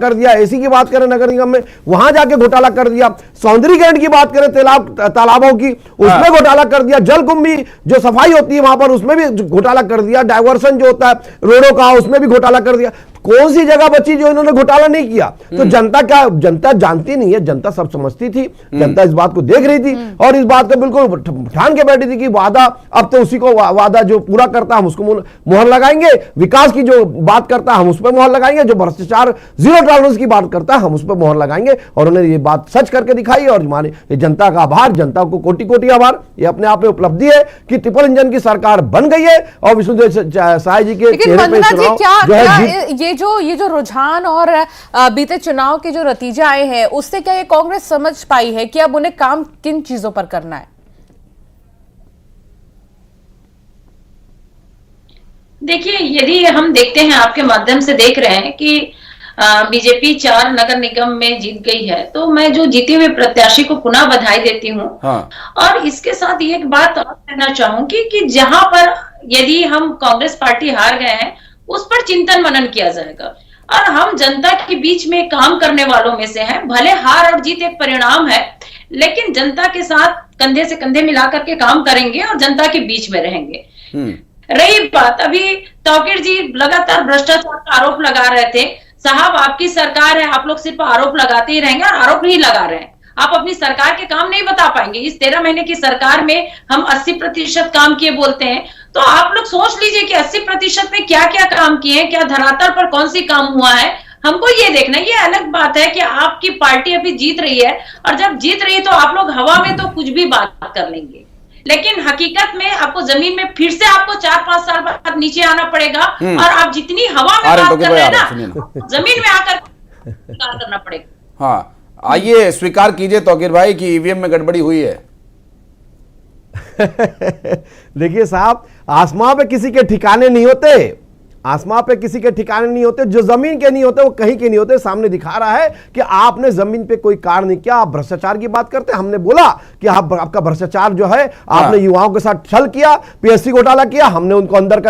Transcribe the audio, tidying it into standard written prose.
कर दिया, एसी की बात करें नगर निगम में वहां जाके घोटाला कर दिया, सौंदर्यीकरण की बात करें तालाबों की उसमें घोटाला कर दिया, जलकुंभी जो सफाई होती है वहां पर उसमें भी घोटाला कर दिया, डाइवर्सन जो होता है रोडों का उसमें भी घोटाला कर दिया। कौन सी जगह बची जो इन्होंने घोटाला नहीं किया? तो जनता क्या, जनता जानती नहीं है, जनता सब समझती थी, जनता इस बात को देख रही थी और इस बात को बिल्कुल ठान के बैठी थी कि वादा अब तो उसी को वादा जो पूरा करता हम उसको मोहर लगाएंगे, विकास की जो बात करता हम उस पर मोहर लगाएंगे, जो भ्रष्टाचार जीरो टॉलरेंस की बात करता है हम उस पर मोहर लगाएंगे। और उन्होंने ये बात सच करके दिखाई और हमारे ये जनता का आभार, जनता को कोटि कोटि आभार। ये अपने आप में उपलब्धि है कि ट्रिपल इंजन की सरकार बन गई है और विष्णुदेव साय जी के चेहरे पे चुनाव जो है ये जो रुझान और बीते चुनाव के जो नतीजे आए हैं उससे क्या ये कांग्रेस समझ पाई है कि अब उन्हें काम किन चीजों पर करना है? देखिए, यदि हम देखते हैं, आपके माध्यम से देख रहे हैं कि बीजेपी 4 नगर निगम में जीत गई है, तो मैं जो जीते हुए प्रत्याशी को पुनः बधाई देती हूँ। हाँ। और इसके साथ एक बात और कहना चाहूंगी कि जहां पर यदि हम कांग्रेस पार्टी हार गए हैं उस पर चिंतन मनन किया जाएगा और हम जनता के बीच में काम करने वालों में से हैं। भले हार और जीत एक परिणाम है, लेकिन जनता के साथ कंधे से कंधे मिलाकर के काम करेंगे और जनता के बीच में रहेंगे। रही बात, अभी तौकीर जी लगातार भ्रष्टाचार का आरोप लगा रहे थे। साहब, आपकी सरकार है, आप लोग सिर्फ आरोप लगाते ही रहेंगे और आरोप ही लगा रहे हैं, आप अपनी सरकार के काम नहीं बता पाएंगे। इस 13 महीने की सरकार में हम 80% काम किए बोलते हैं, तो आप लोग सोच लीजिए कि 80% में क्या क्या काम किए हैं, क्या धरातल पर कौन सी काम हुआ है, हमको ये देखना। ये अलग बात है कि आपकी पार्टी अभी जीत रही है और जब जीत रही है तो आप लोग हवा में तो कुछ भी बात कर लेंगे, लेकिन हकीकत में आपको जमीन में फिर से आपको 4-5 साल बाद नीचे आना पड़ेगा और आप जितनी हवा में बात कर रहे हैं ना, जमीन में आकर करना पड़ेगा। हाँ, आइए स्वीकार कीजिए तौकीर भाई कि ईवीएम में गड़बड़ी हुई है। देखिए साहब, आसमां पे किसी के ठिकाने नहीं होते, आसमां पे किसी के ठिकाने नहीं होते, जो जमीन के नहीं होते वो कहीं के नहीं होते। सामने दिखा रहा है कि आपने जमीन पे कोई कार्य नहीं किया, आप भ्रष्टाचार की बात करते हैं। हमने बोला कि आपका भ्रष्टाचार जो है, आपने युवाओं के साथ छल किया, पीएससी घोटाला किया, हमने उनको अंदर करके